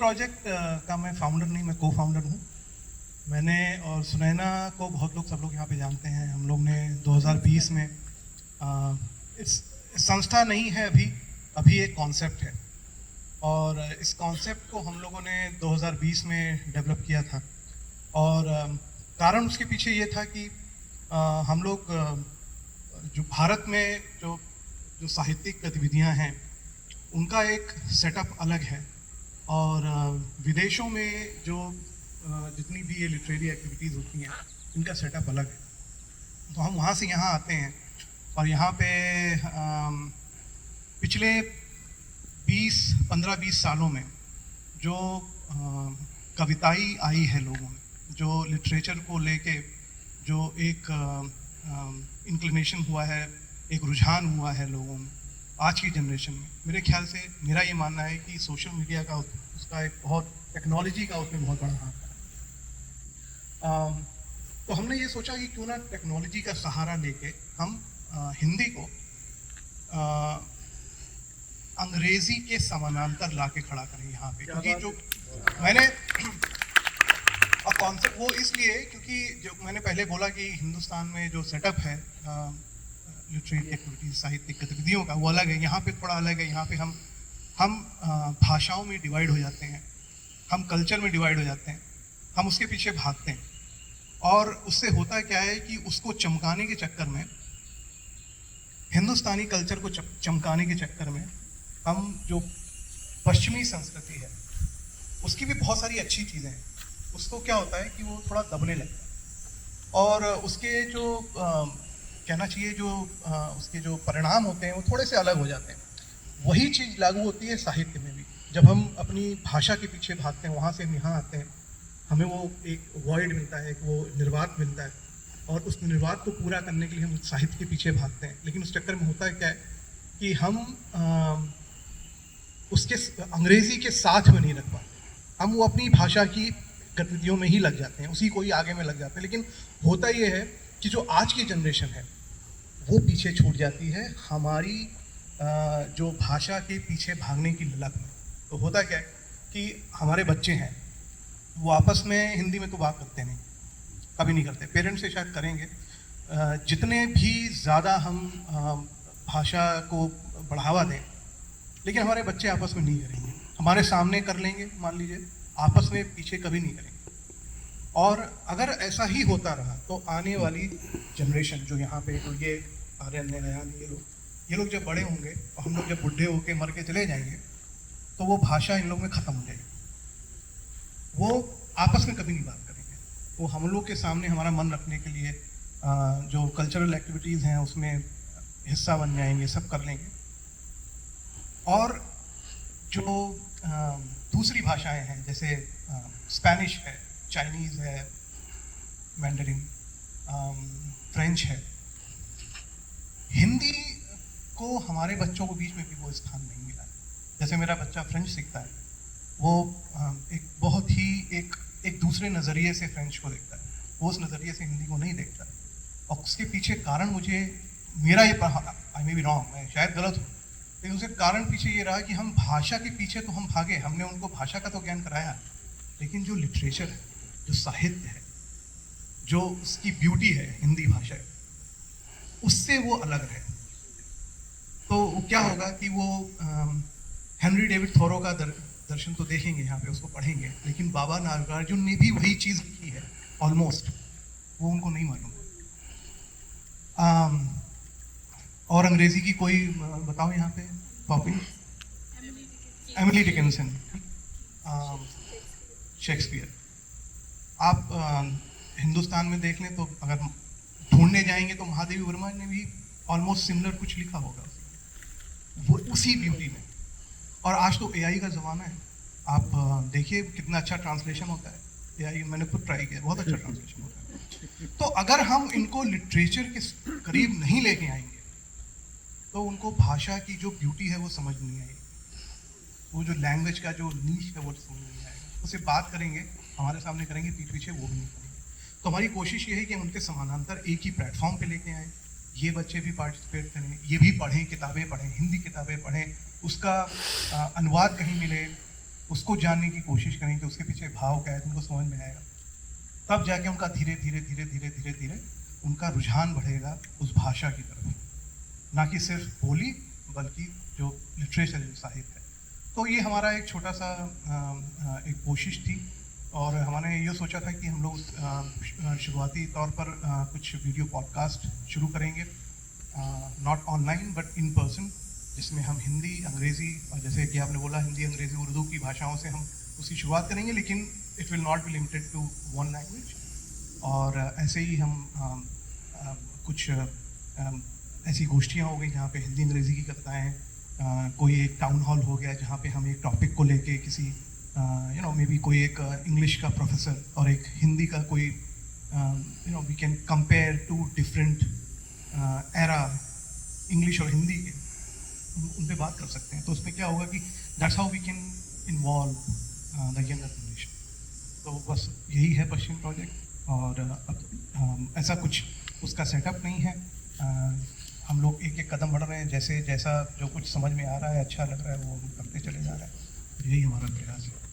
Project का मैं founder नहीं, मैं को फाउंडर हूँ। मैंने और सुनैना को बहुत लोग, सब लोग यहाँ पे जानते हैं। हम लोग ने 2020 में इस संस्था नहीं है अभी एक कॉन्सेप्ट है, और इस कॉन्सेप्ट को हम लोगों ने 2020 में डेवलप किया था। और कारण उसके पीछे ये था कि हम लोग जो भारत में जो साहित्यिक गतिविधियाँ हैं उनका एक सेटअप अलग है, और विदेशों में जो जितनी भी ये लिटरेरी एक्टिविटीज़ होती हैं इनका सेटअप अलग है। तो हम वहाँ से यहाँ आते हैं, और यहाँ पे पिछले 15-20 सालों में जो कविताई आई है लोगों में, जो लिटरेचर को लेके जो एक इंक्लिनेशन हुआ है, एक रुझान हुआ है लोगों में आज की जनरेशन में, मेरे ख्याल से मेरा ये मानना है कि सोशल मीडिया का उसका एक बहुत, टेक्नोलॉजी का उसमें बहुत बड़ा हाथ है। तो हमने ये सोचा कि क्यों ना टेक्नोलॉजी का सहारा लेके हम हिंदी को अंग्रेजी के समानांतर लाके खड़ा करें यहाँ पे, क्योंकि जो मैंने और कॉन्सेप्ट वो इसलिए क्योंकि जो मैंने पहले बोला कि हिंदुस्तान में जो सेटअप है लिटरेरी एक्टिविटीज, साहित्यिक गतिविधियों का, वो अलग है। यहाँ पे थोड़ा अलग है। यहाँ पे हम भाषाओं में डिवाइड हो जाते हैं, हम कल्चर में डिवाइड हो जाते हैं, हम उसके पीछे भागते हैं, और उससे होता क्या है कि उसको चमकाने के चक्कर में, हिंदुस्तानी कल्चर को चमकाने के चक्कर में हम जो पश्चिमी संस्कृति है उसकी भी बहुत सारी अच्छी चीज़ें हैं, उसको क्या होता है कि वो थोड़ा दबने लगता है, और उसके जो कहना चाहिए जो उसके जो परिणाम होते हैं वो थोड़े से अलग हो जाते हैं। वही चीज़ लागू होती है साहित्य में भी। जब हम अपनी भाषा के पीछे भागते हैं, वहाँ से हम यहाँ आते हैं, हमें वो एक वॉइड मिलता है, एक वो निर्वात मिलता है, और उस निर्वात को पूरा करने के लिए हम साहित्य के पीछे भागते हैं। लेकिन उस चक्कर में होता है क्या है कि हम उसके अंग्रेज़ी के साथ में नहीं रख पाते, हम वो अपनी भाषा की गतिविधियों में ही लग जाते हैं, उसी को ही आगे में लग जाते हैं। लेकिन होता ये है कि जो आज की जनरेशन है वो पीछे छूट जाती है हमारी जो भाषा के पीछे भागने की ललक में। तो होता क्या है कि हमारे बच्चे हैं वो आपस में हिंदी में तो बात करते नहीं, कभी नहीं करते। पेरेंट्स से शायद करेंगे, जितने भी ज़्यादा हम भाषा को बढ़ावा दें, लेकिन हमारे बच्चे आपस में नहीं करेंगे। हमारे सामने कर लेंगे, मान लीजिए, आपस में पीछे कभी नहीं करेंगे। और अगर ऐसा ही होता रहा तो आने वाली जनरेशन जो यहाँ पे, तो ये आर्यन अयान, ये लोग जब बड़े होंगे और हम लोग जब बुढ़े होके मर के चले जाएंगे, तो वो भाषा इन लोग में ख़त्म हो जाएगी। वो आपस में कभी नहीं बात करेंगे। वो हम लोग के सामने हमारा मन रखने के लिए जो कल्चरल एक्टिविटीज़ हैं उसमें हिस्सा बन जाएंगे, सब कर लेंगे। और जो दूसरी भाषाएं हैं, जैसे स्पेनिश है, चाइनीज़ है, मैंडरिन, फ्रेंच है, हिंदी को हमारे बच्चों को बीच में भी वो स्थान नहीं मिला है। जैसे मेरा बच्चा फ्रेंच सीखता है, वो एक बहुत ही एक दूसरे नज़रिए से फ्रेंच को देखता है, वो उस नज़रिए से हिंदी को नहीं देखता। और उसके पीछे कारण मेरा ये, आई मे बी रॉन्ग, मैं शायद गलत हूँ, लेकिन उसके कारण पीछे ये रहा कि हम भाषा के पीछे तो हम भागे, हमने उनको भाषा का तो ज्ञान कराया, लेकिन जो लिटरेचर है, जो साहित्य है, जो उसकी ब्यूटी है हिंदी भाषा है, उससे वो अलग रहे। तो क्या होगा कि वो हेनरी डेविड थोरो का दर्शन तो देखेंगे यहाँ पे, उसको पढ़ेंगे, लेकिन बाबा नागार्जुन ने भी वही चीज़ लिखी है ऑलमोस्ट, वो उनको नहीं मालूम। और अंग्रेजी की कोई बताओ यहाँ पे कॉपी, एमिली डिकिंसन, शेक्सपियर। आप हिंदुस्तान में देख लें तो अगर ढूंढने जाएंगे तो महादेवी वर्मा ने भी ऑलमोस्ट सिमिलर कुछ लिखा होगा वो उसी ब्यूटी में। और आज तो एआई का ज़माना है, आप देखिए कितना अच्छा ट्रांसलेशन होता है। एआई मैंने खुद ट्राई किया, बहुत अच्छा ट्रांसलेशन होता है। तो अगर हम इनको लिटरेचर के करीब नहीं लेके आएंगे तो उनको भाषा की जो ब्यूटी है वो समझ नहीं आएगी, वो जो लैंग्वेज का जो नीच है वो समझ नहीं आएगा। उसे बात करेंगे, हमारे सामने करेंगे, पीठ पीछे वो भी नहीं करेंगे। तो हमारी कोशिश ये है कि हम उनके समानांतर एक ही प्लेटफॉर्म पे लेके आएँ, ये बच्चे भी पार्टिसिपेट करें, ये भी पढ़ें, किताबें पढ़ें, हिंदी किताबें पढ़ें, उसका अनुवाद कहीं मिले, उसको जानने की कोशिश करेंगे, उसके पीछे भाव क्या है, तुमको समझ में आएगा। तब जाके उनका धीरे धीरे धीरे धीरे धीरे धीरे उनका रुझान बढ़ेगा उस भाषा की तरफ, ना कि सिर्फ बोली बल्कि जो लिटरेचर, जो साहित्य है। तो ये हमारा एक छोटा सा एक कोशिश थी, और हमने ये सोचा था कि हम लोग शुरुआती तौर पर कुछ वीडियो पॉडकास्ट शुरू करेंगे, not online but in person, जिसमें हम हिंदी, अंग्रेज़ी, और जैसे कि आपने बोला हिंदी, अंग्रेज़ी, उर्दू की भाषाओं से हम उसकी शुरुआत करेंगे, लेकिन it will not be limited to one language. और ऐसे ही हम कुछ ऐसी गोष्ठियाँ हो गई जहाँ पे हिंदी अंग्रेज़ी की कविताएँ, कोई एक टाउन हॉल हो गया जहाँ पे हम एक टॉपिक को लेके किसी मे बी कोई एक इंग्लिश का प्रोफेसर और एक हिंदी का कोई we can compare to different era, English और हिंदी के, उन पे बात कर सकते हैं। तो उसमें क्या होगा कि that's how we can involve the younger generation. तो बस यही है पश्चिम प्रोजेक्ट, और अब ऐसा कुछ उसका सेटअप नहीं है। हम लोग एक एक कदम बढ़ रहे हैं, जैसे जैसा जो कुछ समझ में आ रहा है, अच्छा लग रहा है, वो हम करते चले जा रहे हैं। यही हमारा प्रयास है।